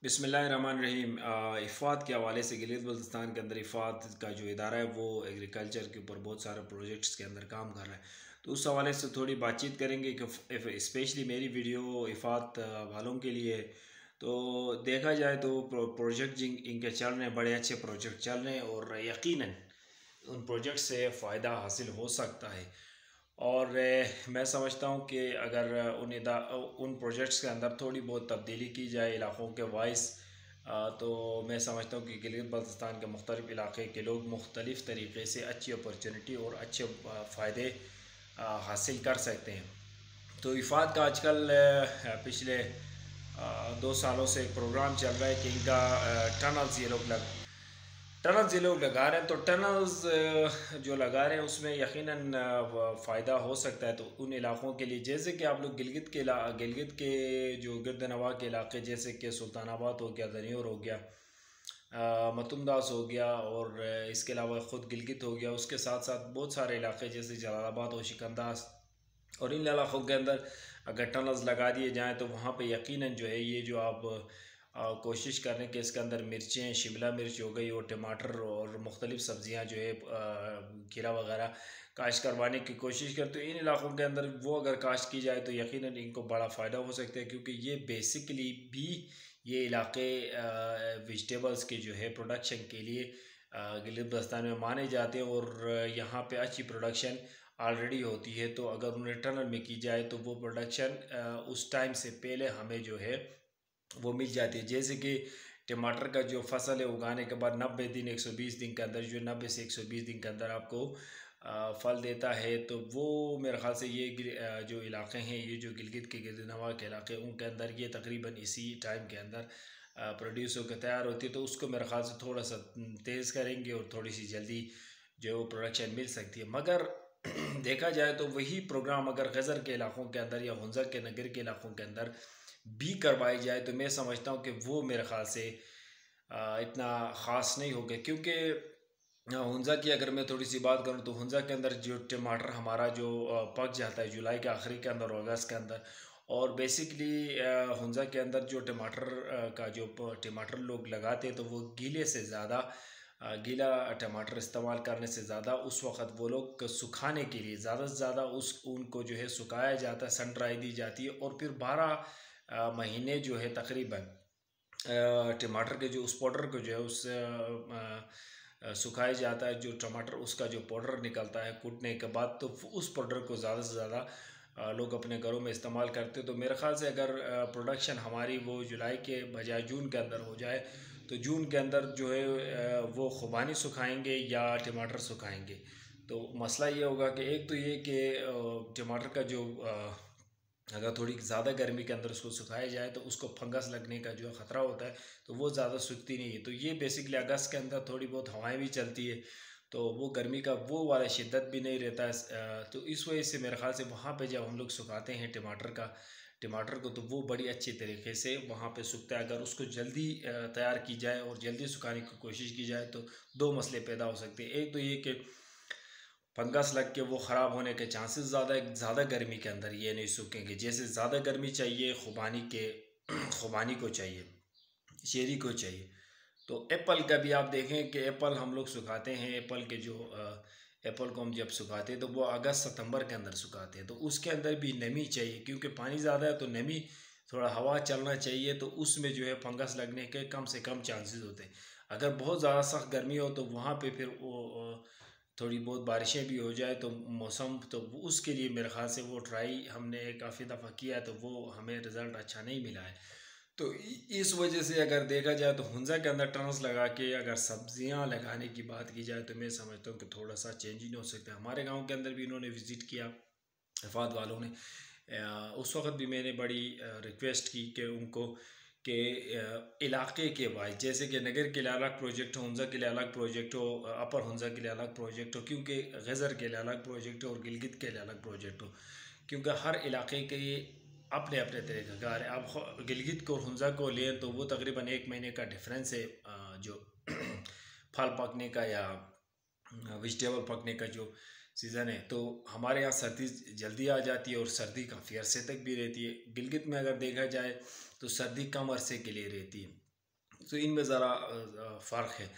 बिस्मिल्लाहिर्रहमानिर्रहीम। इफ़ाद के हवाले से गिलगित बल्तिस्तान के अंदर इफ़ाद का जो इदारा है वो एग्रीकल्चर के ऊपर बहुत सारे प्रोजेक्ट्स के अंदर काम कर रहा है। तो उस हवाले से थोड़ी बातचीत करेंगे कि स्पेशली मेरी वीडियो इफ़ाद वालों के लिए है। तो देखा जाए तो प्रोजेक्ट इनके चल रहे हैं, बड़े अच्छे प्रोजेक्ट चल रहे हैं और यकीनन उन प्रोजेक्ट से फ़ायदा हासिल हो सकता है। और मैं समझता हूँ कि अगर उन प्रोजेक्ट्स के अंदर थोड़ी बहुत तब्दीली की जाए इलाक़ों के वाइस, तो मैं समझता हूँ कि गिलगित बल्तिस्तान के मुख्तलिफ़ इलाक़े के लोग मुख्तलिफ़ तरीक़े से अच्छी अपॉर्चुनिटी और अच्छे फ़ायदे हासिल कर सकते हैं। तो इफ़ाद का आजकल पिछले 2 सालों से एक प्रोग्राम चल रहा है कि इनका टनल्स ये लोग लगा रहे हैं। तो टनल्स जो लगा रहे हैं उसमें यकीनन फ़ायदा हो सकता है। तो उन इलाक़ों के लिए, जैसे कि आप लोग गिलगित के जो गिरदनवा के इलाके, जैसे कि सुल्तानाबाद हो गया, दनियोर हो गया, मतुमदास हो गया और इसके अलावा ख़ुद गिलगित हो गया, उसके साथ साथ बहुत सारे इलाके जैसे जलालाबाद और शिकंदास, और इन इलाक़ों के अंदर अगर टनल्स लगा दिए जाएँ तो वहाँ पे यकीनन जो है ये जो आप कोशिश करें कि इसके अंदर मिर्चें, शिमला मिर्च हो गई और टमाटर और मुख्तलिफ़ सब्ज़ियाँ जो है खीरा वगैरह काश्त करवाने की कोशिश करते हैं। इन इलाक़ों के अंदर वो अगर काश्त की जाए तो यकीनन इनको बड़ा फ़ायदा हो सकता है, क्योंकि ये बेसिकली भी ये इलाक़े वेजिटेबल्स के जो है प्रोडक्शन के लिए गिलगित बल्तिस्तान में माने जाते हैं और यहाँ पे अच्छी प्रोडक्शन ऑलरेडी होती है। तो अगर उन्हें टनल में की जाए तो वो प्रोडक्शन उस टाइम से पहले हमें जो है वो मिल जाती है। जैसे कि टमाटर का जो फसल है उगाने के बाद 90 दिन 120 दिन के अंदर, जो 90 से 120 दिन के अंदर आपको फल देता है, तो वो मेरे ख़्याल से ये जो इलाक़े हैं, ये जो गिलगित के गिरदनवा के इलाक़े, उनके अंदर ये तकरीबन इसी टाइम के अंदर प्रोड्यूस होकर तैयार होती है। तो उसको मेरे ख़्याल से थोड़ा सा तेज़ करेंगे और थोड़ी सी जल्दी जो प्रोडक्शन मिल सकती है। मगर देखा जाए तो वही प्रोग्राम अगर गज़र के इलाक़ों के अंदर या हुंज़ा के नगर के इलाक़ों के अंदर भी करवाई जाए तो मैं समझता हूँ कि वो मेरे ख़्याल से इतना ख़ास नहीं होगा। क्योंकि हुंज़ा की अगर मैं थोड़ी सी बात करूँ तो हुंज़ा के अंदर जो टमाटर हमारा जो पक जाता है जुलाई के आखिरी के अंदर और अगस्त के अंदर, और बेसिकली हुंज़ा के अंदर जो टमाटर का जो टमाटर लोग लगाते हैं तो वो गीले से ज़्यादा गीला टमाटर इस्तेमाल करने से ज़्यादा उस वक़्त वो लोग सुखाने के लिए ज़्यादा से ज़्यादा उस उनको जो है सुखाया जाता है, सन ड्राई दी जाती है और फिर 12 महीने जो है तकरीबन टमाटर के जो उस पाउडर को जो है उस सुखाया जाता है। जो टमाटर उसका जो पाउडर निकलता है कूटने के बाद, तो उस पाउडर को ज़्यादा से ज़्यादा लोग अपने घरों में इस्तेमाल करते हैं। तो मेरे ख़्याल से अगर प्रोडक्शन हमारी वो जुलाई के बजाय जून के अंदर हो जाए तो जून के अंदर जो है वो खुबानी सुखाएंगे या टमाटर सुखाएंगे। तो मसला ये होगा कि एक तो ये कि टमाटर का जो अगर थोड़ी ज़्यादा गर्मी के अंदर उसको सुखाया जाए तो उसको फंगस लगने का जो ख़तरा होता है, तो वो ज़्यादा सूखती नहीं है। तो ये बेसिकली अगस्त के अंदर थोड़ी बहुत हवाएं भी चलती है, तो वो गर्मी का वो वाला शिद्दत भी नहीं रहता है। तो इस वजह से मेरे ख़्याल से वहाँ पे जब हम लोग सुखाते हैं टमाटर को तो वो बड़ी अच्छी तरीके से वहाँ पे सूखता है। अगर उसको जल्दी तैयार की जाए और जल्दी सुखाने की कोशिश की जाए तो दो मसले पैदा हो सकते हैं। एक तो ये कि फंगस लग के वो ख़राब होने के चांसेस ज़्यादा गर्मी के अंदर ये नहीं सूखेंगे। जैसे ज़्यादा गर्मी चाहिए खुबानी को चाहिए, चेरी को चाहिए। तो एप्पल का भी आप देखें कि एप्पल हम लोग सुखाते हैं, एप्पल को हम जब सुखाते हैं तो वो अगस्त सितंबर के अंदर सुखाते हैं। तो उसके अंदर भी नमी चाहिए, क्योंकि पानी ज़्यादा है तो नमी, थोड़ा हवा चलना चाहिए, तो उसमें जो है फंगस लगने के कम से कम चांसेस होते हैं। अगर बहुत ज़्यादा सख्त गर्मी हो तो वहाँ पे फिर वो थोड़ी बहुत बारिशें भी हो जाए तो मौसम, तो उसके लिए मेरे ख़्याल से वो ट्राई हमने काफ़ी दफ़ा किया तो वो हमें रिज़ल्ट अच्छा नहीं मिला है। तो इस वजह से अगर देखा जाए तो हुंज़ा के अंदर टनल्स लगा के अगर सब्जियां लगाने की बात की जाए तो मैं समझता हूँ कि थोड़ा सा चेंजिंग हो सकता है। हमारे गांव के अंदर भी इन्होंने विज़िट किया इफ़ाद वालों ने, उस वक़्त भी मैंने बड़ी रिक्वेस्ट की कि उनको के इलाके के वाइज, जैसे कि नगर के लिए अलग प्रोजेक्ट हो, हुंज़ा के लिए अलग प्रोजेक्ट हो, अपर हुंज़ा के लिए अलग प्रोजेक्ट हो, क्योंकि गज़र के लिए अलग प्रोजेक्ट हो और गिलगित के लिए अलग प्रोजेक्ट हो, क्योंकि हर इलाके के अपने अपने तरीक़ाकार है। आप गिलगित को और हुंज़ा को लें तो वो तकरीबन 1 महीने का डिफरेंस है जो फल पकने का या वेजिटेबल पकने का जो सीज़न है। तो हमारे यहाँ सर्दी जल्दी आ जाती है और सर्दी काफ़ी अरसे तक भी रहती है। गिलगित में अगर देखा जाए तो सर्दी कम अरसे के लिए रहती है। तो इनमें ज़रा फ़र्क है।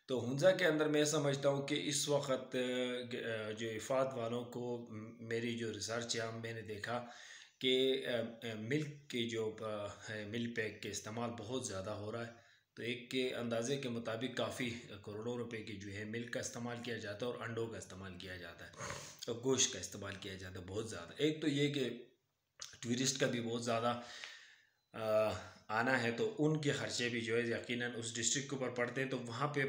तो हुंज़ा के अंदर मैं समझता हूँ कि इस वक्त जो इफ़ाद वालों को मेरी जो रिसर्च है मैंने देखा कि मिल्क के जो है मिल्क पैक के इस्तेमाल बहुत ज़्यादा हो रहा है। तो एक के अंदाज़े के मुताबिक काफ़ी करोड़ों रुपए की जो है मिल्क का इस्तेमाल किया जाता है और अंडों का इस्तेमाल किया जाता है और गोश्त का इस्तेमाल किया जाता है बहुत ज़्यादा। एक तो ये कि टूरिस्ट का भी बहुत ज़्यादा आना है, तो उनके ख़र्चे भी जो है यकीनन उस डिस्ट्रिक्ट के ऊपर पड़ते हैं। तो वहाँ पे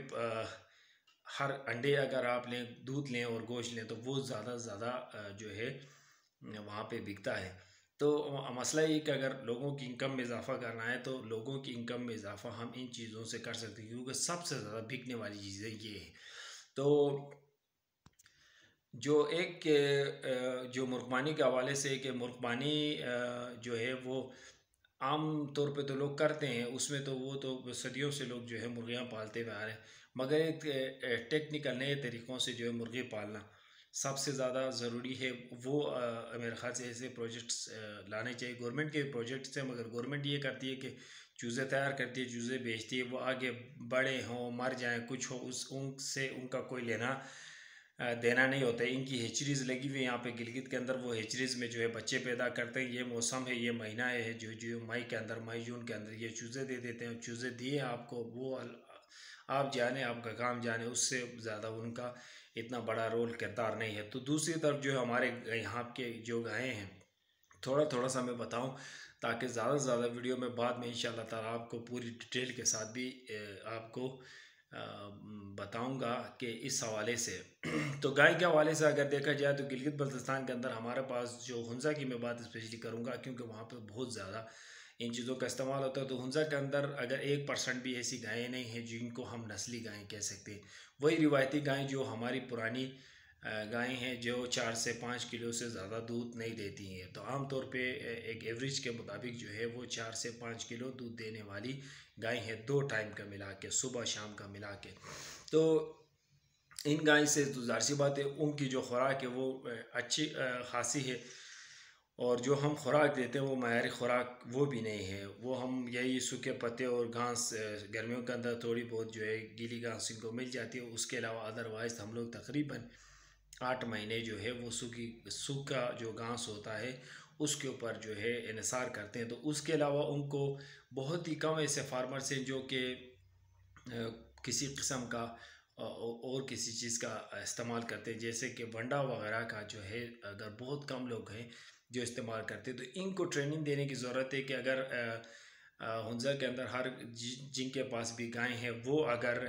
हर अंडे अगर आप लें, दूध लें और गोश्त लें तो वो ज़्यादा से ज़्यादा जो है वहाँ पे बिकता है। तो मसला ये कि अगर लोगों की इनकम में इजाफ़ा करना है तो लोगों की इनकम में इजाफ़ा हम इन चीज़ों से कर सकते हैं, क्योंकि सबसे ज़्यादा बिकने वाली चीज़ें ये हैं। तो जो एक जो मुर्गबानी के हवाले से कि मुर्गबानी जो है वो आम तौर पे तो लोग करते हैं, उसमें तो वो तो सदियों से लोग जो है मुर्गियाँ पालते हुए आ रहे हैं। मगर एक टेक्निकल नए तरीक़ों से जो है मुर्गी पालना सबसे ज़्यादा ज़रूरी है। वो मेरे ख़्याल से ऐसे प्रोजेक्ट्स लाने चाहिए। गवर्नमेंट के प्रोजेक्ट्स हैं, मगर गवर्नमेंट ये करती है कि चूज़े तैयार करती है, चूज़े बेचती है, वो आगे बड़े हों, मर जाएँ, कुछ हो, उस उनसे उनका कोई लेना देना नहीं होता है। इनकी हेचरीज़ लगी हुई है यहाँ पे गिलगित के अंदर, वो हेचरीज़ में जो है बच्चे पैदा करते हैं। ये मौसम है, ये महीना है जो मई के अंदर, मई जून के अंदर ये चूज़े दे देते हैं। चूज़े दिए आपको, वो आप जाने, आपका काम जाने, उससे ज़्यादा उनका इतना बड़ा रोल किरदार नहीं है। तो दूसरी तरफ जो है हमारे यहाँ के जो गायें हैं, थोड़ा थोड़ा सा मैं बताऊँ ताकि ज़्यादा से ज़्यादा वीडियो में बाद में इंशाल्लाह ताला आपको पूरी डिटेल के साथ भी आपको बताऊंगा कि इस हवाले से तो गाय के हवाले से अगर देखा जाए तो गिलगित बल्तिस्तान के अंदर हमारे पास जो हुंज़ा की मैं बात स्पेशली करूंगा, क्योंकि वहाँ पे बहुत ज़्यादा इन चीज़ों का इस्तेमाल होता है। तो हुंज़ा के अंदर अगर 1% भी ऐसी गायें नहीं हैं जिनको हम नस्ली गायें कह सकते हैं। वही रिवायती गायें जो हमारी पुरानी गायें हैं जो 4 से 5 किलो से ज़्यादा दूध नहीं देती हैं। तो आम तौर पे एक एवरेज के मुताबिक जो है वो 4 से 5 किलो दूध देने वाली गाय है, 2 टाइम का मिला के, सुबह शाम का मिला के। तो इन गाय से तो ज़ाहिर सी बात है उनकी जो खुराक है वो अच्छी खासी है, और जो हम खुराक देते हैं वो मयारी खुराक वो भी नहीं है। वो हम यही सूखे पत्ते और घास, गर्मियों के अंदर थोड़ी बहुत जो है गीली घास इनको मिल जाती है। उसके अलावा अदरवाइज़ हम लोग तकरीबन 8 महीने जो है वो सूखा जो घास होता है उसके ऊपर जो है इन्हिसार करते हैं। तो उसके अलावा उनको बहुत ही कम ऐसे फार्मर्स हैं जो कि किसी किस्म का और किसी चीज़ का इस्तेमाल करते हैं, जैसे कि वंडा वगैरह का जो है अगर बहुत कम लोग हैं जो इस्तेमाल करते हैं। तो इनको ट्रेनिंग देने की ज़रूरत है कि अगर हुंज़ा के अंदर हर जिनके पास भी गाय है वो अगर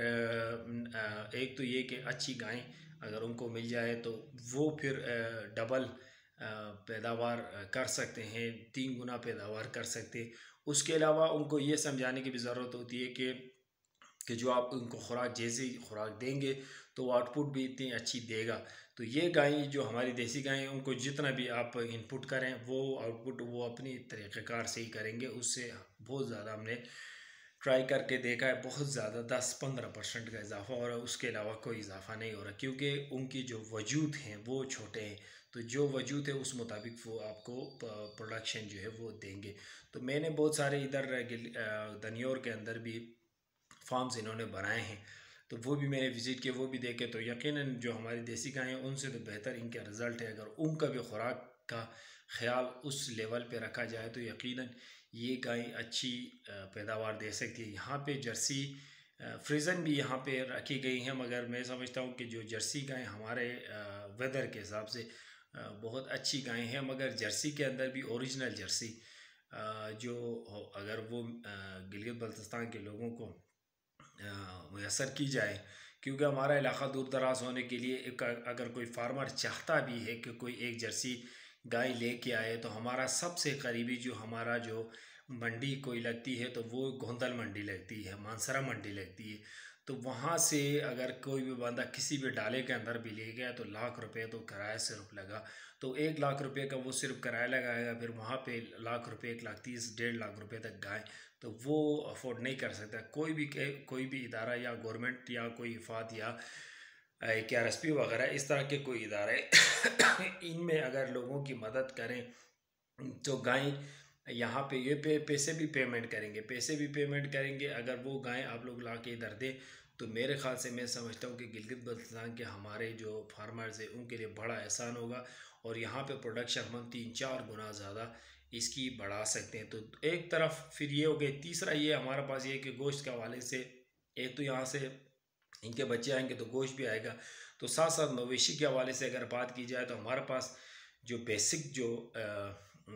एक तो ये कि अच्छी गाय अगर उनको मिल जाए तो वो फिर डबल पैदावार कर सकते हैं, 3 गुना पैदावार कर सकते हैं। उसके अलावा उनको ये समझाने की भी ज़रूरत होती है कि जो आप उनको खुराक जैसी खुराक देंगे तो वो आउटपुट भी इतनी अच्छी देगा। तो ये गाय जो हमारी देसी गाय हैं उनको जितना भी आप इनपुट करें वो आउटपुट वो अपनी तरीक़ेकार से ही करेंगे। उससे बहुत ज़्यादा हमने ट्राई करके देखा है, बहुत ज़्यादा 10-15% का इजाफा हो रहा है, उसके अलावा कोई इजाफा नहीं हो रहा, क्योंकि उनकी जो वजूद हैं वो छोटे हैं। तो जो वजूद है उस मुताबिक वो आपको प्रोडक्शन जो है वो देंगे। तो मैंने बहुत सारे इधर दनियोर के अंदर भी फार्म्स इन्होंने बनाए हैं, तो वो भी मैंने विज़िट किए, वो भी देखे। तो यकीनन जो हमारी देसी गायें हैं उनसे तो बेहतर इनका रिज़ल्ट है। अगर उनका भी खुराक का ख्याल उस लेवल पे रखा जाए तो यकीनन ये गाय अच्छी पैदावार दे सकती है। यहाँ पे जर्सी फ्रीज़न भी यहाँ पे रखी गई हैं, मगर मैं समझता हूँ कि जो जर्सी गाय हमारे वेदर के हिसाब से बहुत अच्छी गाय हैं। मगर जर्सी के अंदर भी ओरिजिनल जर्सी जो अगर वो गिलगित बल्तिस्तान के लोगों को मैसर की जाए, क्योंकि हमारा इलाका दूर दराज होने के लिए एक अगर कोई फार्मर चाहता भी है कि कोई एक जर्सी गाय लेके आए तो हमारा सबसे करीबी जो हमारा जो मंडी कोई लगती है तो वो गोंदल मंडी लगती है, मानसरा मंडी लगती है। तो वहाँ से अगर कोई भी बंदा किसी भी डाले के अंदर भी ले गया तो लाख रुपए तो किराया सिर्फ लगा। तो 1 लाख रुपए का वो सिर्फ किराया लगाएगा, फिर वहाँ पे लाख रुपए, 1,30,000 1.5 लाख रुपए तक गाय, तो वो अफोर्ड नहीं कर सकता। कोई भी इदारा या गवर्नमेंट या कोई इफ़ाद या KRSP वगैरह इस तरह के कोई इदारे इनमें अगर लोगों की मदद करें तो गाय यहाँ पे ये पैसे भी पेमेंट करेंगे, पैसे भी पेमेंट करेंगे। अगर वो गाय आप लोग ला के इधर दें तो मेरे ख्याल से मैं समझता हूँ कि गिलगित बल्तिस्तान के हमारे जो फार्मर्स हैं उनके लिए बड़ा एहसान होगा, और यहाँ पे प्रोडक्शन हम 3-4 गुना ज़्यादा इसकी बढ़ा सकते हैं। तो एक तरफ फिर ये हो गया, तीसरा ये हमारे पास ये कि गोश्त के हवाले से, एक तो यहाँ से इनके बच्चे आएंगे तो गोश्त भी आएगा, तो साथ साथ मवेशी के हवाले से अगर बात की जाए तो हमारे पास जो बेसिक जो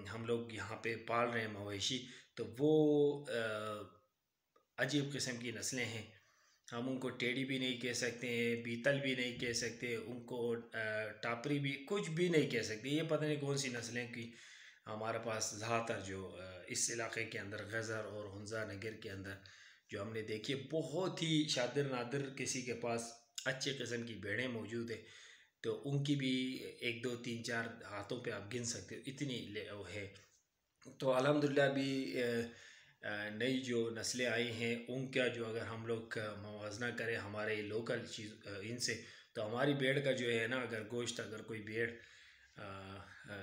हम लोग यहाँ पे पाल रहे हैं मवेशी, तो वो अजीब किस्म की नस्लें हैं। हम उनको टेढ़ी भी नहीं कह सकते हैं, बीतल भी नहीं कह सकते, उनको टापरी भी कुछ भी नहीं कह सकते। ये पता नहीं कौन सी नस्लें की हमारे पास ज़्यादातर जो इस इलाके के अंदर गज़र और हुंजा नगर के अंदर जो हमने देखी है, बहुत ही शादिर नादिर किसी के पास अच्छे किस्म की भेड़ें मौजूद है। तो उनकी भी 1 2 3 4 हाथों पे आप गिन सकते हो, इतनी वो है। तो अल्हम्दुलिल्लाह भी नई जो नस्लें आई हैं उनका जो अगर हम लोग मवाजना करें हमारे लोकल चीज़ इनसे, तो हमारी भेड़ का जो है ना, अगर गोश्त अगर कोई भेड़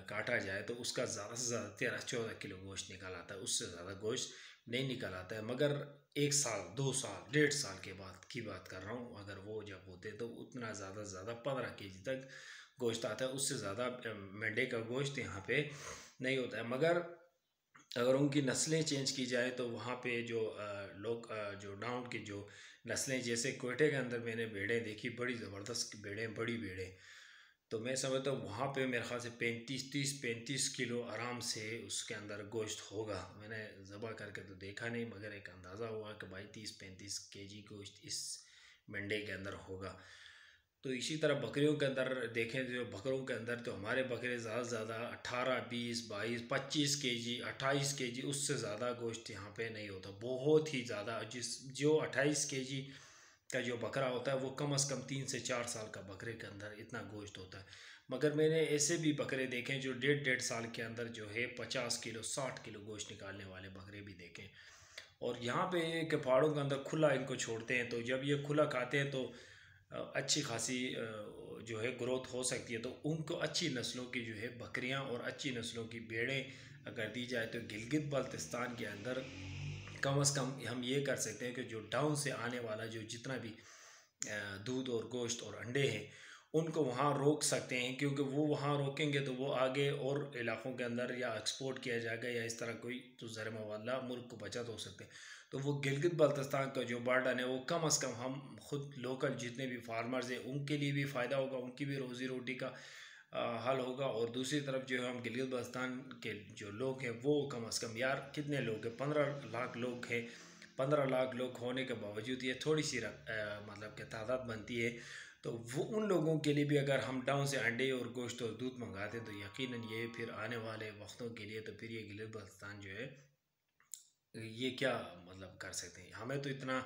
काटा जाए तो उसका ज़्यादा से ज़्यादा 13-14 किलो गोश्त निकल आता है, उससे ज़्यादा गोश्त नहीं निकल आता है। मगर 1 साल 2 साल 1.5 साल के बाद की बात कर रहा हूँ, अगर वो जब होते तो उतना ज़्यादा से ज़्यादा 15 kg तक गोश्त आता है, उससे ज़्यादा मेंढे का गोश्त यहाँ पे नहीं होता है। मगर अगर उनकी नस्लें चेंज की जाए तो वहाँ पे जो लोग जो डाउन की जो नस्लें, जैसे कोयटे के अंदर मैंने भेड़ें देखी, बड़ी ज़बरदस्त भेड़ें, बड़ी भेड़ें, तो मैं समझता हूँ वहाँ पे मेरे ख्याल से 35 किलो आराम से उसके अंदर गोश्त होगा। मैंने ज़बह करके तो देखा नहीं, मगर एक अंदाज़ा हुआ कि भाई 30-35 kg गोश्त इस मंडे के अंदर होगा। तो इसी तरह बकरियों के अंदर देखें, जो बकरों के अंदर तो हमारे बकरे ज़्यादा से ज़्यादा 18 20 22 25 kg 28 kg, उससे ज़्यादा गोश्त यहाँ पे नहीं होता। बहुत ही ज़्यादा, जो 28 kg का जो बकरा होता है वो कम से कम 3 से 4 साल का बकरे के अंदर इतना गोश्त होता है। मगर मैंने ऐसे भी बकरे देखे हैं जो 1.5 1.5 साल के अंदर जो है 50 किलो 60 किलो गोश्त निकालने वाले बकरे भी देखे। और यहाँ पे के पहाड़ों के अंदर खुला इनको छोड़ते हैं, तो जब ये खुला खाते हैं तो अच्छी खासी जो है ग्रोथ हो सकती है। तो उनको अच्छी नस्लों की जो है बकरियां और अच्छी नस्लों की भेड़ें अगर दी जाए तो गिलगित बल्तिस्तान के अंदर कम से कम हम ये कर सकते हैं कि जो डाउन से आने वाला जो जितना भी दूध और गोश्त और अंडे हैं उनको वहाँ रोक सकते हैं, क्योंकि वो वहाँ रोकेंगे तो वो आगे और इलाक़ों के अंदर या एक्सपोर्ट किया जाएगा या इस तरह कोई तो ज़र मवाला मुल्क को बचत हो सकते हैं। तो वो गिलगित बल्तिस्तान का जो बर्डन है वो कम से कम हम खुद लोकल जितने भी फार्मर्स हैं उनके लिए भी फ़ायदा होगा, उनकी भी रोज़ी रोटी का हल होगा। और दूसरी तरफ जो है हम गिलगित बल्तिस्तान के जो लोग हैं वो कम से कम, यार कितने लोग हैं, 15 लाख लोग हैं। 15 लाख लोग होने के बावजूद ये थोड़ी सी मतलब कि तादाद बनती है। तो वो उन लोगों के लिए भी अगर हम डाउन से अंडे और गोश्त और दूध मंगाते तो यकीनन ये फिर आने वाले वक्तों के लिए तो फिर ये गिलगित बल्तिस्तान जो है ये क्या मतलब कर सकते हैं। हमें तो इतना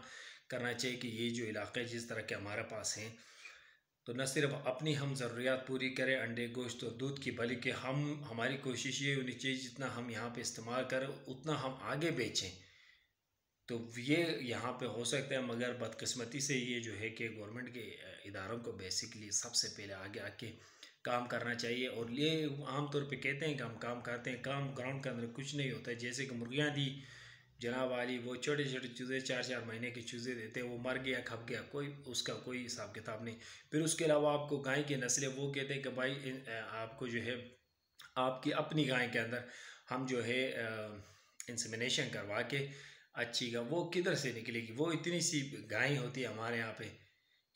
करना चाहिए कि ये जो इलाके जिस तरह के हमारे पास हैं, तो न सिर्फ अपनी हम ज़रूरियात पूरी करें अंडे गोश्त और दूध की, बल्कि हमारी कोशिश ये होनी चाहिए जितना हम यहाँ पे इस्तेमाल करें उतना हम आगे बेचें। तो ये यहाँ पे हो सकता है, मगर बदकिस्मती से ये जो है कि गवर्नमेंट के इदारों को बेसिकली सबसे पहले आगे आके काम करना चाहिए। और ये आम तौर पे कहते हैं कि हम काम करते हैं, काम ग्राउंड के अंदर कुछ नहीं होता है। जैसे कि मुर्गियाँ दी जनाब वाली, वो छोटे छोटे चूज़े 4 4 महीने के चूज़े देते हैं, वो मर गया खप गया, कोई उसका कोई हिसाब किताब नहीं। फिर उसके अलावा आपको गाय की नस्लें, वो कहते हैं कि भाई आपको जो है आपकी अपनी गाय के अंदर हम जो है इंसेमिनेशन करवा के अच्छी गाय वो किधर से निकलेगी। वो इतनी सी गाय होती है हमारे यहाँ पे,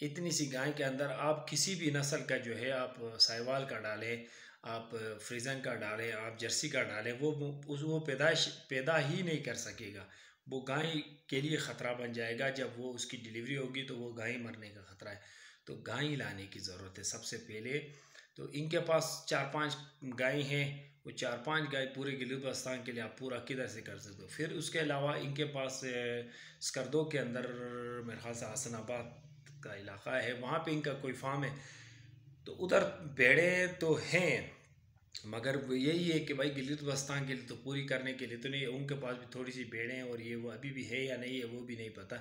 इतनी सी गाय के अंदर आप किसी भी नस्ल का जो है आप साहिवाल का डालें, आप फ्रीजन का डालें, आप जर्सी का डालें, वो पैदा ही नहीं कर सकेगा। वो गाय के लिए ख़तरा बन जाएगा। जब वो उसकी डिलीवरी होगी तो वो गाय मरने का ख़तरा है। तो गाय लाने की ज़रूरत है सबसे पहले। तो इनके पास 4-5 गाय हैं, वो 4-5 गाय पूरे गिलगित बल्तिस्तान के लिए आप पूरा किधर से कर सकते हो। फिर उसके अलावा इनके पास स्कर्दो के अंदर मेरे ख्याल से हसनाबाद का इलाका है, वहाँ पे इनका कोई फार्म है, तो उधर भेड़ें तो हैं मगर वो यही है कि भाई गिलगित बल्तिस्तान के लिए तो पूरी करने के लिए तो नहीं, उनके पास भी थोड़ी सी भेड़ें हैं और ये वो अभी भी है या नहीं है वो भी नहीं पता।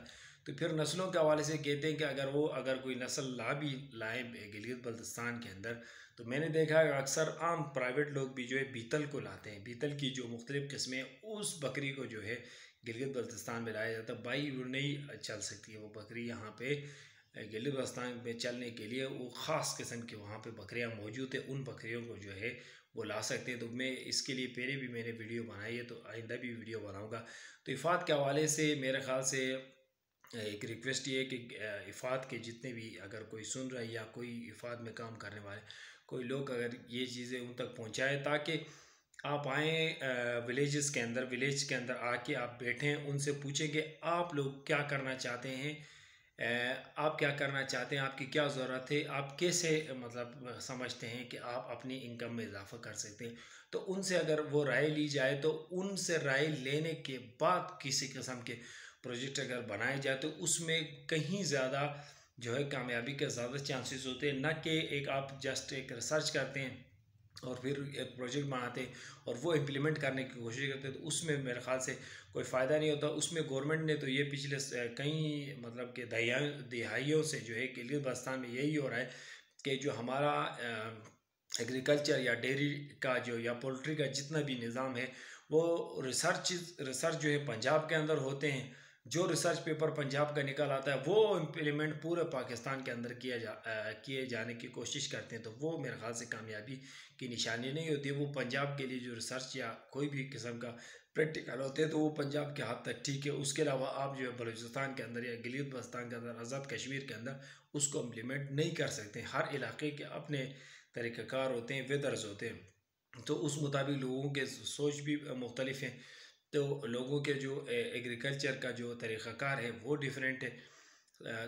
तो फिर नस्लों के हवाले से कहते हैं कि अगर कोई नस्ल ला भी लाए गिलगित बल्तिस्तान के अंदर, तो मैंने देखा है अक्सर आम प्राइवेट लोग भी जो है बीतल को लाते हैं, बीतल की जो मुख्तलिफ़ किस्में उस बकरी को जो है गिलगित बल्तिस्तान में लाया जाता है। भाई वो नहीं चल सकती है वो बकरी यहाँ पे गिलगित बल्तिस्तान में चलने के लिए, वो ख़ास किस्म की वहाँ पे बकरियाँ मौजूद है, उन बकरियों को जो है वो ला सकते हैं। तो मैं इसके लिए पहले भी मैंने वीडियो बनाई है, तो आइंदा भी वीडियो बनाऊँगा। तो इफ़ाद के हवाले से मेरे ख़्याल से एक रिक्वेस्ट ये है कि इफ़ाद के जितने भी अगर कोई सुन रहा है या कोई इफ़ाद में काम करने वाले कोई लोग अगर ये चीज़ें उन तक पहुँचाएँ, ताकि आप आएँ विलेजेस के अंदर, विलेज के अंदर आके आप बैठें, उनसे पूछें कि आप लोग क्या करना चाहते हैं, आप क्या करना चाहते हैं, आपकी क्या ज़रूरत है, आप कैसे मतलब समझते हैं कि आप अपनी इनकम में इजाफ़ा कर सकते हैं। तो उनसे अगर वो राय ली जाए, तो उनसे राय लेने के बाद किसी किस्म के प्रोजेक्ट अगर बनाए जाए, तो उसमें कहीं ज़्यादा जो है कामयाबी के ज़्यादा चांसेस होते हैं, ना कि एक आप जस्ट एक रिसर्च करते हैं और फिर एक प्रोजेक्ट बनाते हैं और वो इम्प्लीमेंट करने की कोशिश करते हैं, तो उसमें मेरे ख़्याल से कोई फ़ायदा नहीं होता। उसमें गवर्नमेंट ने तो ये पिछले कई मतलब कि दिहाइयों से जो है गिलगित बल्तिस्तान में यही हो रहा है कि जो हमारा एग्रीकल्चर या डेयरी का जो या पोल्ट्री का जितना भी निज़ाम है, वो रिसर्च जो है पंजाब के अंदर होते हैं। जो रिसर्च पेपर पंजाब का निकल आता है वो इम्प्लीमेंट पूरे पाकिस्तान के अंदर किए जाने की कोशिश करते हैं, तो वो मेरे ख्याल से कामयाबी की निशानी नहीं होती है। वो पंजाब के लिए जो रिसर्च या कोई भी किस्म का प्रैक्टिकल होते हैं, तो वो पंजाब के हद तक ठीक है। उसके अलावा आप जो है बलूचिस्तान के अंदर या गिलगित बल्तिस्तान के अंदर, आज़ाद कश्मीर के अंदर उसको इम्प्लीमेंट नहीं कर सकते। हर इलाके के अपने तरीक़ाकार होते हैं, वेदर्स होते हैं, तो उस मुताबिक लोगों के सोच भी मुख्तलिफ हैं। तो लोगों के जो एग्रीकल्चर का जो तरीक़ाकार है वो डिफरेंट है।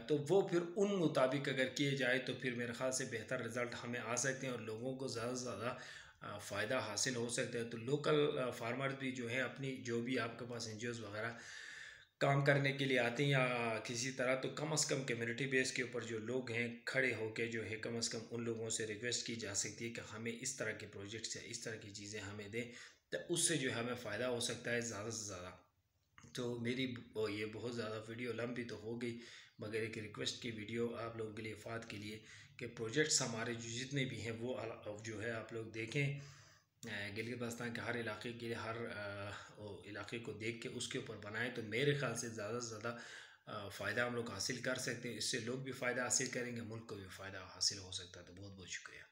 तो वो फिर उन मुताबिक अगर किए जाए तो फिर मेरे ख़्याल से बेहतर रिज़ल्ट हमें आ सकते हैं और लोगों को ज़्यादा से ज़्यादा फ़ायदा हासिल हो सकता है। तो लोकल फार्मर भी जो है अपनी जो भी आपके पास एनजीओज़ वगैरह काम करने के लिए आते हैं या किसी तरह, तो कम से कम कम्युनिटी बेस के ऊपर जो लोग हैं खड़े होके जो है कम से कम उन लोगों से रिक्वेस्ट की जा सकती है कि हमें इस तरह के प्रोजेक्ट्स या इस तरह की चीज़ें हमें दें, तो उससे जो है हमें फ़ायदा हो सकता है ज़्यादा से ज़्यादा। तो मेरी ये बहुत ज़्यादा वीडियो लंबी तो हो गई, मगर एक रिक्वेस्ट की वीडियो आप लोगों के लिए फ़ाद के लिए कि प्रोजेक्ट्स हमारे जो जितने भी हैं वो जो है आप लोग देखें। गिलगित बल्तिस्तान के हर इलाके के लिए हर वो इलाके को देख के उसके ऊपर बनाएं, तो मेरे ख़्याल से ज़्यादा से ज़्यादा फ़ायदा हम लोग हासिल कर सकते हैं। इससे लोग भी फ़ायदा हासिल करेंगे, मुल्क को भी फ़ायदा हासिल हो सकता है। तो बहुत बहुत शुक्रिया।